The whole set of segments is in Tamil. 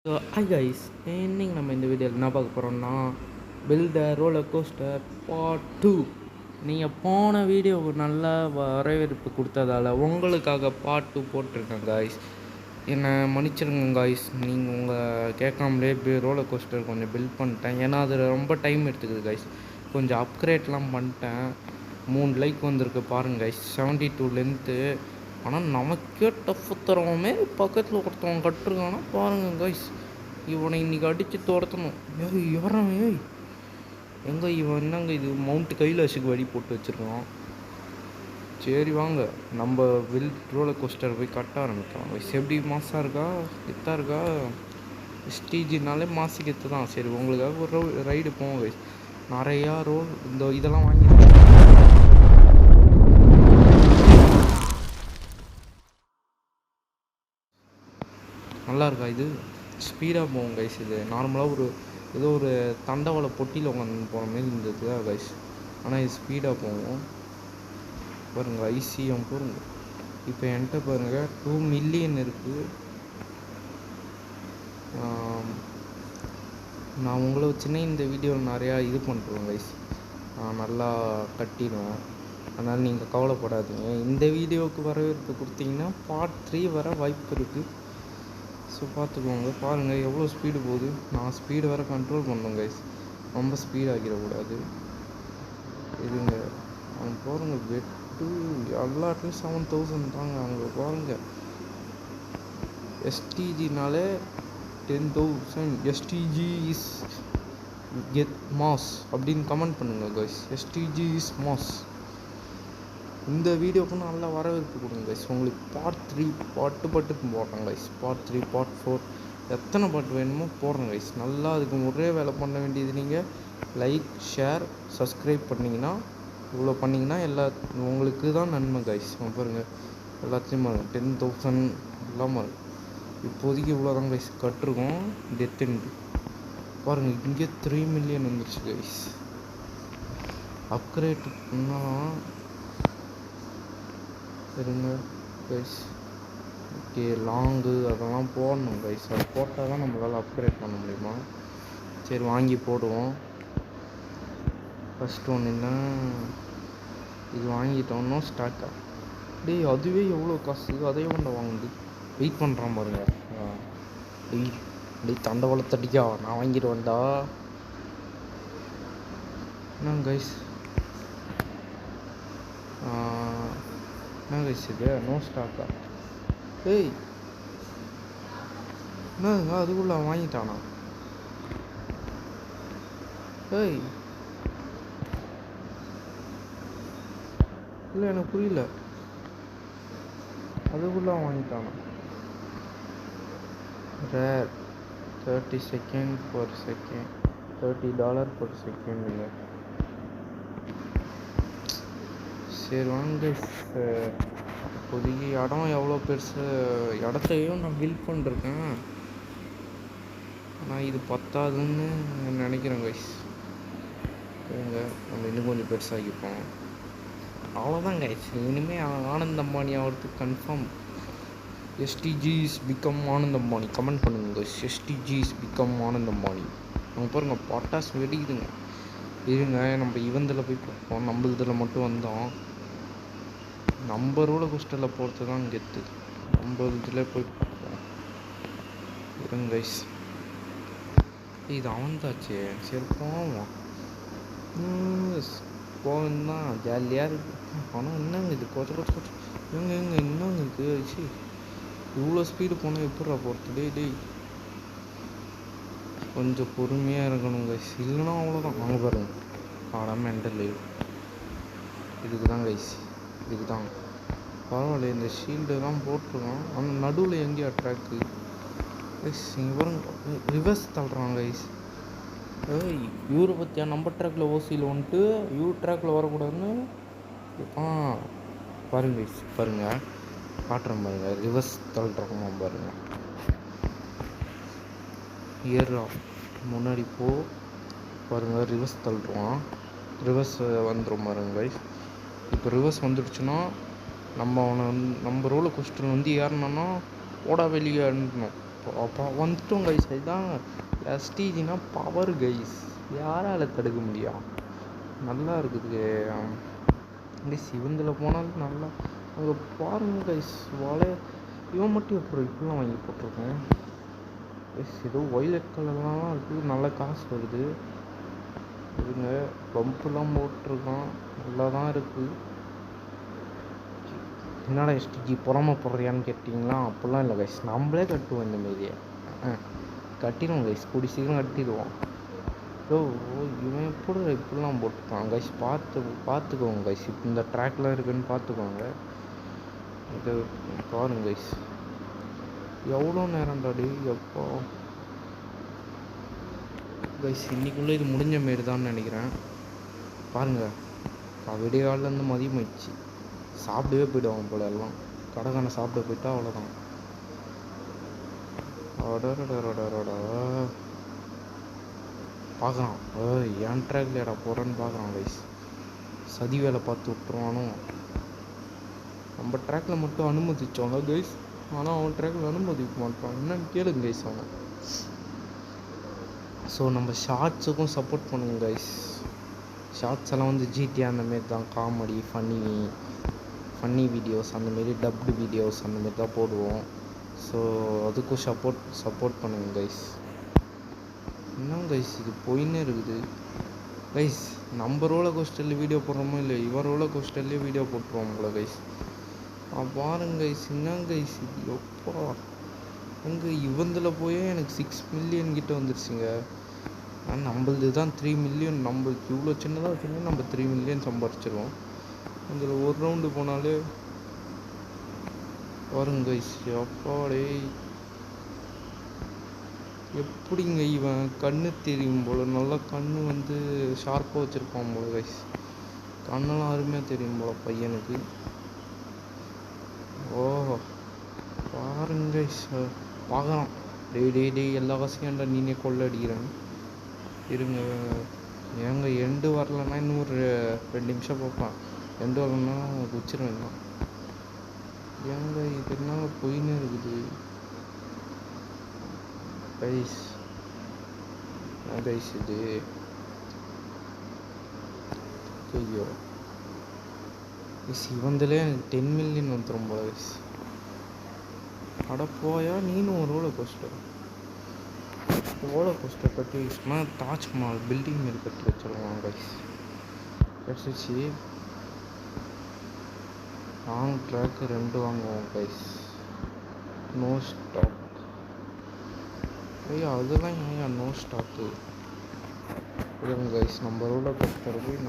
ஸோ ஹாய் கைஸ், இன்னைக்கு நம்ம இந்த வீடியோவில் என்ன பார்க்க போகிறோம்னா பில்டர் ரோலர் கோஸ்டர் பார்ட் 2. நீங்கள் போன வீடியோவுக்கு நல்லா வரவேற்பு கொடுத்ததால் உங்களுக்காக பார்ட் 2 போட்டிருக்கேன் காய்ஸ். என்னை மன்னிச்சிருங்க காய்ஸ், நீங்கள் உங்கள் கேட்காமலே ரோலர் கோஸ்டர் கொஞ்சம் பில்ட் பண்ணிட்டேன். ஏன்னா அது ரொம்ப டைம் எடுத்துக்குது காய்ஸ். கொஞ்சம் அப்கிரேட்லாம் பண்ணிட்டேன். 3 லைக் வந்திருக்கு பாருங்கள் காய்ஸ், 72 லென்த்து. ஆனால் நமக்கே டஃப்பு தரவுமே பக்கத்தில் ஒருத்தவங்க கட்டுருக்கானா பாருங்கள் காய்ஸ். இவனை இன்றைக்கி அடித்து துரத்தணும். யாரும் எங்கே இவன் என்னங்க இது மவுண்ட்டு கைலாஷுக்கு வழி போட்டு வச்சுருக்கான். சரி வாங்க நம்ம ரோலர் கோஸ்டர் போய் கட்ட ஆரம்பிக்கலாம் காய்ஸ். எப்படி மாசாக இருக்கா, கெத்தாக இருக்கா? எஸ்டிஜினாலே மாசு கெத்து தான். சரி உங்களுக்காக ஒரு ரைடு போவோம் காய்ஸ். நிறையா இதெல்லாம் வாங்கி நல்லா இருக்கா? இது ஸ்பீடாக போகும் கைஸ். இது நார்மலாக ஏதோ ஒரு தண்டவாள பொட்டியில் உட்காந்து போகிற மாதிரி இருந்தது கைஸ். ஆனால் இது ஸ்பீடாக போகும் பாருங்கள். ஐசிஎம் பாருங்க. இப்போ என்கிட்ட பாருங்கள் 2 மில்லியன் இருக்குது. நான் உங்களை வச்சுன்னே இந்த வீடியோவில் நிறையா இது பண்ணுறேன் கைஸ். நான் நல்லா கட்டிடுவேன். அதனால் நீங்கள் கவலைப்படாதீங்க. இந்த வீடியோவுக்கு வரவேற்பு கொடுத்தீங்கன்னா பார்ட் 3 வர வாய்ப்பு இருக்குது. ஸோ பார்த்துக்கோங்க. பாருங்கள் எவ்வளோ ஸ்பீடு போகுது. நான் ஸ்பீடு வர கண்ட்ரோல் பண்ணோம் கைஸ். ரொம்ப ஸ்பீட் ஆகிடக்கூடாது. இதுங்க அவங்க பாருங்கள், பெட்டு எல்லாத்துலேயும் 7000 தாங்க. அவங்க பாருங்கள், எஸ்டிஜினாலே 10,000. எஸ்டிஜி இஸ் கெட் மாஸ் அப்படின்னு கமெண்ட் பண்ணுங்கள் கைஸ். SDG is mass. இந்த வீடியோக்கு நல்லா வரவேற்பு கொடுங்க கைஸ். உங்களுக்கு பார்ட் 3 பாட்டு போடுறேன் கைஸ். பார்ட் 3 பார்ட் 4 எத்தனை பாட்டு வேணுமோ போடுறேன் கைஸ். நல்லா அதுக்கு ஒரே வேலை பண்ண வேண்டியது நீங்கள் லைக், ஷேர், சப்ஸ்கிரைப் பண்ணிங்கன்னா, இவ்வளோ பண்ணிங்கன்னா உங்களுக்கு தான் நன்மை கைஸ். பாருங்கள் எல்லாத்தையும் 10,000 இல்லாமல் இப்போதைக்கு இவ்வளோ தான் கைஸ் கட்டிருக்கோம். டெத்துண்டு பாருங்கள், இங்கே 3 மில்லியன் வந்துருச்சு கைஸ். அப்கிரேட் பண்ணால் இருங்க கைஸ். ஓகே, லாங்கு அதெல்லாம் போடணும் கைஸ். அது போட்டால் தான் நம்மளால் அப்கிரேட் பண்ண முடியுமா? சரி வாங்கி போடுவோம். ஃபஸ்ட்டு ஒன்று என்ன, இது வாங்கிட்டோம்னா ஸ்டாக்கா அதுவே எவ்வளோ காசு, அதையும் கொண்ட வாங்குது. வெயிட் பண்ணுறான் பாருங்க. தண்டவாளத்தடிக்கா நான் வாங்கிடுவேன்டா. என்ன கைஸ், என்ன கைஸ் இது நோ ஸ்டாக்கா? என்னங்க அதுக்குள்ள வாங்கிட்டானா? இல்லை எனக்கு புரியல. அதுக்குள்ள வாங்கிட்டானா? Rare $30 per second, $30 per second. இல்லை சரி வாங்க. இப்போதைக்கு இடம் எவ்வளோ பெருசு, இடத்தையும் நான் பில்ட் பண்ணிருக்கேன். ஆனால் இது பத்தாதுன்னு நினைக்கிறேன் கைஸ். நம்ம இன்னும் கொஞ்சம் பெருசாகிப்போம். அவ்வளோதான் கைஸ். இனிமேல் ஆனந்த் அம்பானி ஆகிறதுக்கு confirm. SDGs become Anand Ambani. Comment பண்ணுங்க guys. SDGs become Anand Ambani. நம்ம பாருங்க பட்டாசு வெடிக்குதுங்க. இருங்க நம்ம இவந்தில் போய் பார்ப்போம். நம்ம இதில் மட்டும் வந்தோம். நம்ம ரோலர் கோஸ்டரில் போகிறது தான் கெத்து. நம்ம இதில் போய் பார்ப்போம். இருங்க கைஸ், இது அவன்தாச்சு. சரி போவோம். போகணும் ஜாலியாக இருக்கு. ஆனால் என்னங்க இது கொச்ச எங்க என்னங்க இது இவ்வளோ ஸ்பீடு போனால் எப்படா போகிறது? டேய் கொஞ்சம் பொறுமையாக இருக்கணும் கைஸ், இல்லைன்னா அவ்வளோதான். வாங்க பாருங்க, ஆனால் மென்டல் இதுக்கு தான் கைஸ், இதுக்கு தான். பரவாயில்ல, இந்த ஷீல்டு தான் போட்டிருக்கோம். ஆனால் நடுவில் எங்கேயா ட்ராக்கு கைஸ். இங்கே பாருங்க, ரிவர்ஸ் தள்ளுறாங்க கைஸ். இவரை பற்றியா நம்ம ட்ராக்கில் ஓசியில் வந்துட்டு இவர் ட்ராக்கில் வரக்கூடாதுன்னு பாருங்க கைஸ். பாருங்கள் காட்டுறேன் பாருங்கள், ரிவர்ஸ் தள்ளுறாங்க பாருங்கள். ஏறா முன்னாடி பாருங்கள், ரிவர்ஸ் தள்ளுறான். ரிவர்ஸ் வந்துடும் பாருங்க கைஸ். இப்போ ரிவர்ஸ் வந்துடுச்சுன்னா நம்ம ரோலர் கோஸ்டர் ஏறினோன்னா ஓடா வெளியே அனுப்பணும். அப்போ வந்துட்டோம் கைஸ். இதுதான் எஸ்டிஜினா பவர் கைஸ், யாரால் தடுக்க முடியும்? நல்லா இருக்குது கைஸ். இவந்தில் போனாலும் நல்லா அங்கே பாருங்க கைஸ். இவன் மட்டும் எப்படி இப்படிலாம் வாங்கி போட்டிருக்கேன் கைஸ். ஏதோ ஒய்லட் கலர்லாம் இருக்குது, நல்ல காசு வருது. இதுங்க பம்புலாம் போட்டிருக்கான், நல்லா தான் இருக்குது. என்னடா எஸ்டிஜி புறமை போடுறியான்னு கேட்டிங்களா? அப்படிலாம் இல்லை கைஸ், நம்மளே கட்டுவோம் இந்த மாரியே. கட்டிடுவோம் கைஸ், கூடி சீக்கிரம் கட்டிடுவோம். ஓ இவன் எப்படி இப்படிலாம் போட்டுருக்கான் கைஸ்? பார்த்துக்கோங்க கைஸ். இப்போ இந்த ட்ராக்லாம் இருக்குதுன்னு பார்த்துக்கோங்க. இது பாருங்க கைஸ், எவ்வளோ நேரம் டாடி எப்போ கைஸ். இன்றைக்குள்ளே இது முடிஞ்ச மாரி தான் நினைக்கிறேன். பாருங்கள், விடிய காலிலேருந்து மதியம் ஆயிடுச்சு. சாப்பிடவே போய்டுவாங்க போல எல்லாம். கடைக்கான சாப்பிட போயிட்டா அவ்வளோதான். பார்க்குறான், என் ட்ராக்ல எடா போகிறேன்னு பார்க்குறான் கைஸ். சதி வேலை பார்த்து விட்டுருவானோ? நம்ம ட்ராக்கில் மட்டும் அனுமதிச்சோங்க கைஸ், ஆனால் அவன் ட்ராக்கில் அனுமதிக்க மாட்டான். என்னன்னு கேளுங்க கைஸ் அவன். ஸோ நம்ம ஷார்ட்ஸுக்கும் சப்போர்ட் பண்ணுங்க கைஸ். ஷார்ட்ஸ் எல்லாம் வந்து ஜிடி அந்தமாரி தான், காமெடி ஃபன்னி வீடியோஸ் அந்தமாரி, டப்டு வீடியோஸ் அந்தமாரி தான் போடுவோம். ஸோ அதுக்கும் சப்போர்ட் பண்ணுங்க கைஸ். என்ன கைஸ் இது போயின்னே இருக்குது கைஸ். நம்ம ரோலர் கோஸ்டரில் வீடியோ போடுறோமோ இல்லை, இவன் ரோலர் கோஸ்டர்லேயே வீடியோ போட்டுருவோம் போல கைஸ். பாருங்க கைஸ், என்ன கைஸ் இது எப்பா அங்கே இவந்தில் போயே எனக்கு 6 மில்லியன் கிட்ட வந்துருச்சுங்க. ஆனால் நம்மளது தான் 3 மில்லியன். நம்மளுக்கு இவ்வளோ சின்னதாக வச்சுன்னா நம்ம 3 மில்லியன் சம்பாரிச்சிருவோம். அதில் ஒரு ரவுண்டு போனாலே பாருங்க கைஸ். எப்பாடே எப்படிங்க இவன் கண்ணு தெரியும் போல், நல்லா கண்ணு வந்து ஷார்ப்பாக வச்சுருப்பான் போல கைஸ். கண்ணெல்லாம் அருமையாக தெரியும் போல் பையனுக்கு. ஓஹோ பாருங்க கைஸ், பார்க்கலாம். டெய் எல்லா காசையும் நீனே கொள்ள அடிக்கிறேன். இருங்க, ஏங்க எண்டு வரலன்னா இன்னும் ஒரு 2 நிமிஷம் பார்ப்பேன். எண்டு வரலன்னா குச்சிருவேன் தான். ஏங்க இது என்ன போயின்னு இருக்குது கைஸ்? கைஸ் இது ஐயோ கைஸ், இவந்திலே எனக்கு 10 மில்லியன் வந்துடும் போல கைஸ். அட போயா நீனும் ஒரு ரோலர் கோஸ்டர் கட்டி வச்சுனா தாஜ்மஹால் பில்டிங் மாரி கட்டி வச்சிருவாங்க கைஸ். கட்டிச்சு லாங் ட்ராக்கு 2 வாங்குவோம் கைஸ். No stock. ஐயா அதெல்லாம் ஏன் நோ ஸ்டாக்கு? இல்லைங்க கைஸ், நம்ம ரோலர் கோஸ்டர் போய்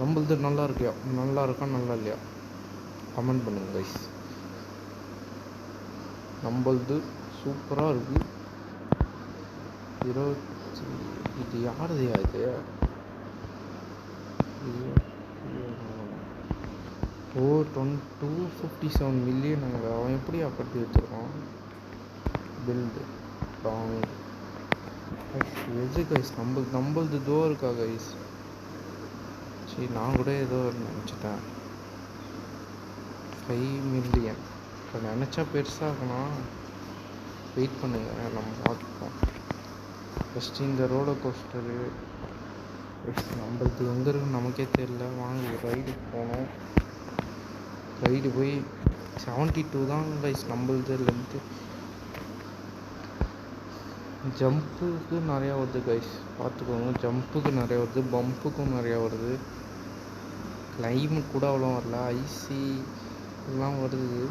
நம்மளது நல்லா இருக்கா நல்லா இல்லையா கமெண்ட் பண்ணுங்க கைஸ். நம்மளது சூப்பராக இருக்குது. இது யாருதையா இது? 257 மில்லியன். அவன் எப்படியா கட்டி வச்சுருக்கான்? பில்டு லாங் எது கைஸ்? நம்மளது தோ இருக்கா கைஸ்? சரி, நான் கூட ஏதோ நினச்சிட்டேன் 5 மில்லியன். இப்போ நினச்சா பெருசாக இருக்கணும். வெயிட் பண்ணுங்க, நம்ம பார்த்துப்போம். ஃபஸ்ட்டு இந்த ரோலர் கோஸ்டரு நம்மளுக்கு எங்கே இருக்குன்னு நமக்கே தெரியல. வாங்க ஒரு ரைடுக்கு போனோம். ரைடு போய் 72 தான் கைஸ் நம்மளது லென்த்து. ஜம்ப்புக்கு நிறையா வருது கைஸ், பார்த்துக்கோங்க. ஜம்ப்புக்கு நிறையா வருது, பம்புக்கும் நிறையா வருது. கிளைமேட் கூட அவ்வளோ வரல, ஐசி எல்லாம் வருது.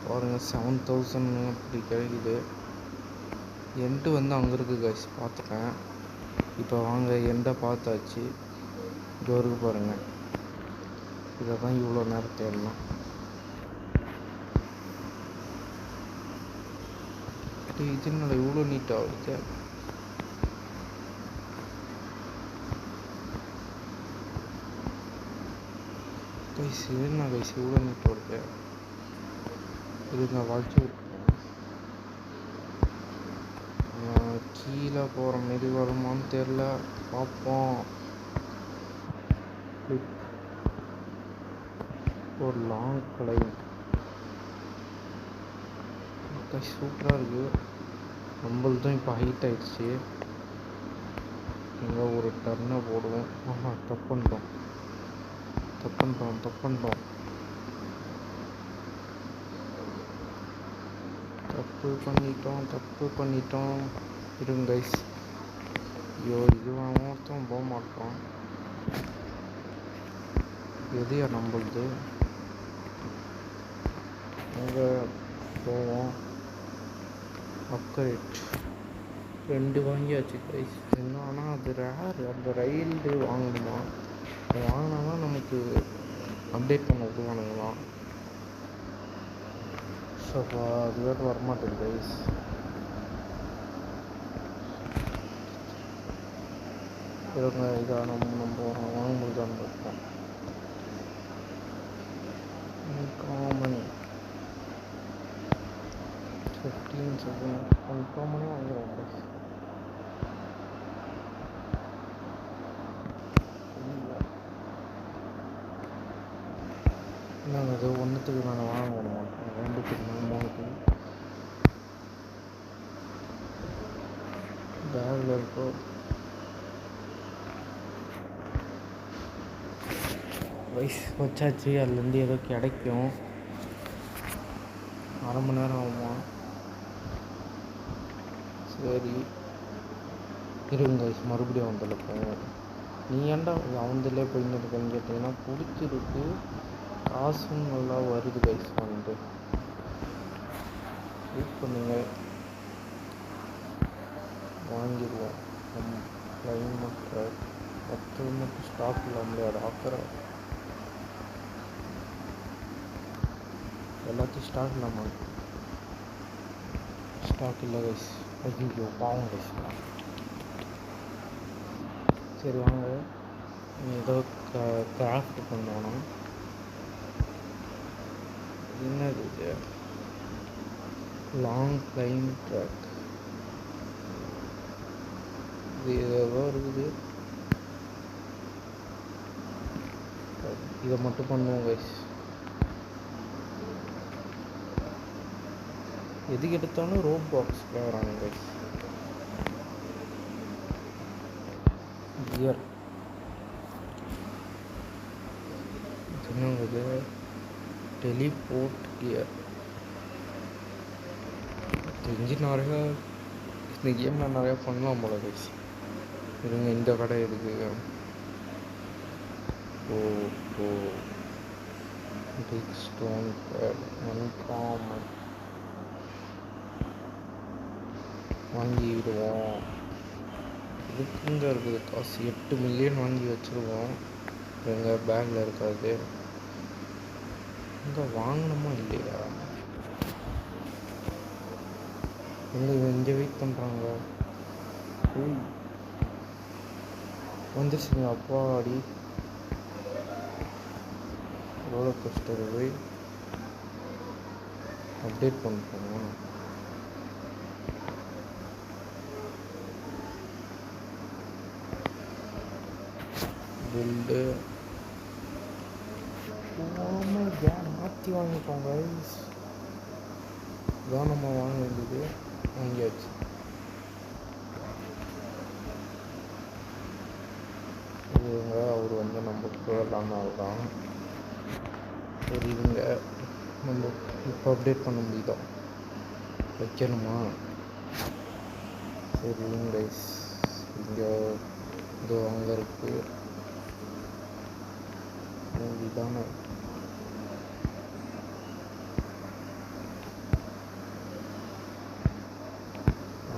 பாருங்கள் 7000 அப்படி கிடைக்குது. எண்டு வந்து அங்கே இருக்குது கைஸ், பார்த்துட்டேன். இப்போ வாங்க எண்டை பார்த்தாச்சு. இது வரைக்கும் பாருங்கள். இதை தான் இவ்வளோ நேரம் தேடலாம். இதனால இவ்வளோ நீட்டாக வருது. கைஸ் என்ன கைஸ் இவ்வளோ நீட்டாக வருது? இதுங்க வளைச்சி கீழே போகிற மாரி வருமானு தெரில, பார்ப்போம். ஒரு லாங் கிளைம் சூப்பராக இருக்குது. நம்மள்தான் இப்போ ஹைட் ஆகிடுச்சு. இங்கே ஒரு டர்னை போடுவோம். தப்பு பண்ணிட்டோம். தப்பு பண்ணிட்டோம். இருங்க கைஸ். ஐயோ, இதுவாக ஒருத்தன் போக மாட்டோம். எதையா நம்மளுது? அங்கே போவோம். அப்கிரேட் 2 வாங்கியாச்சு கைஸ். என்ன ஆனால் அது ரேர். அந்த ரயில்டு வாங்கணுமா? அது வாங்கினா தான் நமக்கு அப்டேட் பண்ண விடுவானுங்களாம். ஸோ அது வேறு வரமாட்டேது கைஸ். இவங்க இதாக நம்ம வாங்கும்போது தான் இருக்கோம். காமன் 15 செகண்ட் காமனே வாங்குறோம் கைஸ். நாங்கள் அது ஒன்றுத்துக்கு நான் வாங்க விட மாட்டோம். 2க்கு 3க்கு பேக்கில் இருக்கோம். வயசு வச்சாச்சு. அதுலேருந்து ஏதோ கிடைக்கும். அரை மணி நேரம் ஆகுமா? சரி இருங்க வயசு மறுபடியும் அவந்தில் போவோம். நீ ஏன்டா அவந்திலே போயின்னு இருக்கேன்னு கேட்டிங்கன்னா பிடிச்சிருக்கு. காசும் நல்லா வருது கைஸ். வந்து வெயிட் பண்ணுங்க, வாங்கிடுவோம். கிளைமேட் 10 மட்டும் ஸ்டாக் இல்லாமலே அது ஆக்கிற எல்லாத்தையும் ஸ்டாக் இல்லாமல் ஸ்டாக் இல்லை கைஸ். ஐயோ பாவம் கைஸ். சரி வாங்க, ஏதோ கிராஃப்ட் பண்ணணும். என்னது இது? Long claim track. இது ஏதோ இருக்குது. இதை மட்டும் பண்ணுவோம் கைஸ். எதுக்கு எடுத்தாலும் ரோப் பாக்ஸ் வராங்க கைஸ். கியர் என்னங்குது? Teleport gear. தெரிஞ்சு நிறையா இந்த கேமில் நிறையா பண்ணலாம் போல கைஸ். இருங்க, இந்த கடை எதுக்கு? பிக் ஸ்டோன் பேட் அன்காமன் வாங்கிவிடுவோம். இதுக்குங்க இருக்குது காசு. 8 மில்லியன் வாங்கி வச்சுருவோம். எங்கள் பேக்கில் இருக்காது. இங்கே வாங்கணுமா இல்லையா? இங்கே வெயிட் பண்ணுறாங்க. வந்துருச்சுங்க. அப்பாடி ரோலர் கோஸ்டர் போய் அப்டேட் பண்ணிட்டோம். பில்டு மாற்றி வாங்கிட்டோம் கைஸ். இதான் நம்ம வாங்க வேண்டியது. வாங்கியாச்சு. இதுங்க அவர் வந்து நம்ம போடலான்னு ஆகுதான். சரி இதுங்க நம்ம இப்போ அப்டேட் பண்ண முடியுதா? வைக்கணுமா? சரி கைஸ், இங்கே இது அங்கே இருக்குது. இதுதானே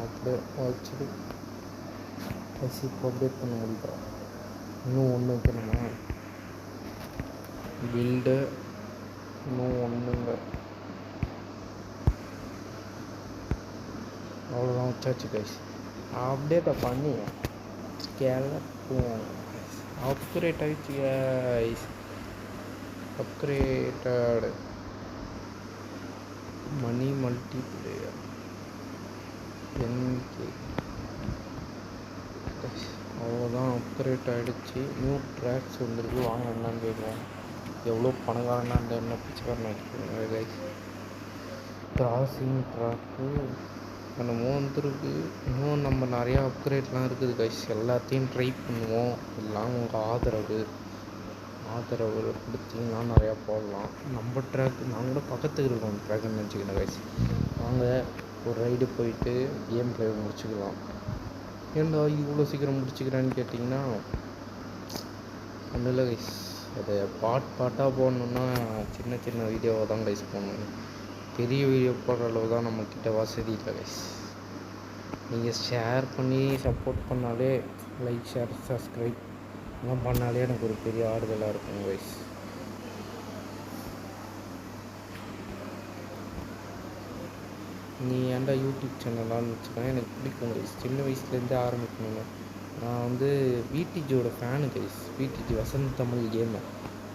அப்படியே வச்சுட்டு இப்போ அப்டேட் பண்ண முடியுதா? இன்னும் ஒன்று வைக்கணுமா? பில்டு இன்னும் ஒன்றுங்க. அவ்வளோதான் வச்சாச்சு கைஸ். அப்டேட்டை பண்ணி கிளப்புவோம். அப்கிரேட் ஆகிடுச்சு கைஸ். அப்கிரேட்டட் மணி மல்டிப்ளேயர் என்கே. அவ்வளோதான் அப்கிரேட் ஆகிடுச்சு. நியூ ட்ராக்ஸ் வந்துருக்கு. வாங்க என்னன்னு கேட்குவோம். எவ்வளோ பணக்காரனா அந்த என்ன பிச்சைக்காரன் ஆகிடுச்சு கைஸ். கிராசிங் ட்ராக்கு என்னமோ வந்துருக்கு. இன்னும் நம்ம நிறையா அப்கிரேட்லாம் இருக்குது கைஸ். எல்லாத்தையும் ட்ரை பண்ணுவோம். எல்லாம் உங்கள் ஆதரவு கொடுத்தீங்கன்னா நிறையா போடலாம். நம்ம ட்ராக்கு நாங்கள் கூட பக்கத்துக்கு இருக்கோம் ட்ராக்குன்னு நினச்சிக்கணும் கைஸ். வாங்க ஒரு ரைடு போயிட்டு கேம் ப்ளே முடிச்சுக்கலாம். ஏன்டா இவ்வளோ சீக்கிரம் முடிச்சுக்கிறேன்னு கேட்டிங்கன்னா ஒன்றும் இல்லை கைஸ். அதை பாட்டாக போடணுன்னா சின்ன சின்ன வீடியோவை தான் கைஸ் போடணும். பெரிய வீடியோ போடுற அளவு தான் நம்மக்கிட்ட வசதி இல்லை கைஸ். நீங்கள் ஷேர் பண்ணி சப்போர்ட் பண்ணாலே, லைக் ஷேர் சப்ஸ்கிரைப் எல்லாம் பண்ணாலே எனக்கு ஒரு பெரிய ஆறுதலாக இருக்கும் கைஸ். நீ ஏன்டா யூடியூப் சேனலான்னு வச்சுக்கோங்க, எனக்கு பிடிக்கும் கைஸ். சின்ன வயசுலேருந்தே ஆரம்பிக்கணுங்க. நான் வந்து விடிஜியோட fan guys. VTG Vasanth Tamil gamer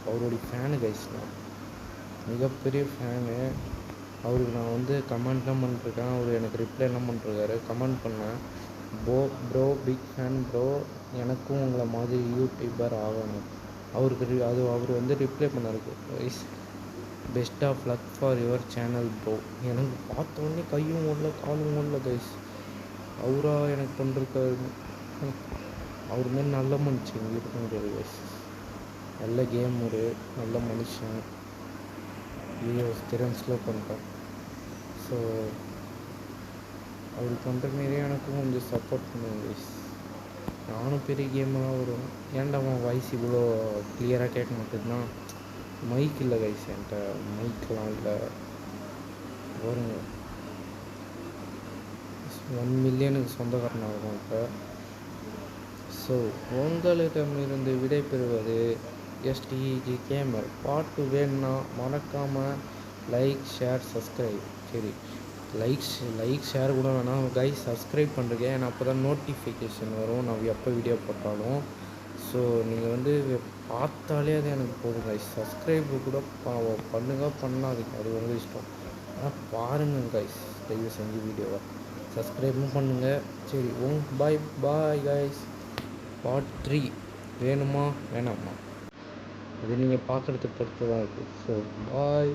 அவருடைய ஃபேனு கைஸ். நான் மிகப்பெரிய ஃபேனு. அவருக்கு நான் வந்து கமெண்ட்லாம் பண்ணிருக்கேன். அவர் எனக்கு ரிப்ளைலாம் பண்ணிருக்காரு. கமெண்ட் பண்ணேன், ப்ரோ பிக் ஃபேன் ப்ரோ, எனக்கும் உங்களை மாதிரி யூடியூபர் ஆகணும். அவருக்கு அவர் வந்து ரிப்ளை பண்ணாரு, guys best of luck for your channel bro. எனக்கு பார்த்தோன்னே கையும் ஓடல காலும் ஓடல கைஸ். அவராக எனக்கு பண்ணிருக்காரு. அவர் மாரி நல்ல மனுஷன் இருக்க முடியாது கைஸ். நல்ல கேம், ஒரு நல்ல மனுஷன். வீடியோஸ் ஸ்லோ பண்ணுறேன். ஸோ அவர் பண்ணுற மாரியே எனக்கும் கொஞ்சம் சப்போர்ட் பண்ணுவேன் கைஸ். நானும் பெரிய கேமெல்லாம் வருவேன். ஏன்டா அவன் வாய்ஸ் இவ்வளோ கிளியராக கேட்க மாட்டேதுன்னா மைக் இல்லை கைஸ். என்கிட்ட மைக்கெலாம் இல்லை. வருங்க 1 மில்லியனுக்கு சொந்தக்காரனாகும் இப்போ. ஸோ உங்களிடமிருந்து விடை பெறுவது எஸ்டிஜி கேமர். பாட்டு வேணும்னா மறக்காமல் லைக் ஷேர் சப்ஸ்கிரைப். சரி, லைக் ஷேர் கூட வேணாம் கைஸ், சப்ஸ்கிரைப் பண்ணுறேன். ஏன்னா அப்போ தான் நோட்டிஃபிகேஷன் வரும் நான் எப்போ வீடியோ போட்டாலும். ஸோ நீங்கள் வந்து பார்த்தாலே அது எனக்கு போதும் கைஸ். சப்ஸ்கிரைப் கூட பண்ணாதீங்க, அது உங்கள் இஷ்டம். ஆனால் பாருங்கள் கைஸ், தயவு செஞ்சு வீடியோவை சப்ஸ்கிரைபும் பண்ணுங்கள். சரி, பாய் கைஸ். பார்ட் 3 வேணுமா வேணாமா இது நீங்கள் பார்க்குறதுக்கு பொறுத்து தான் இருக்குது. So bye.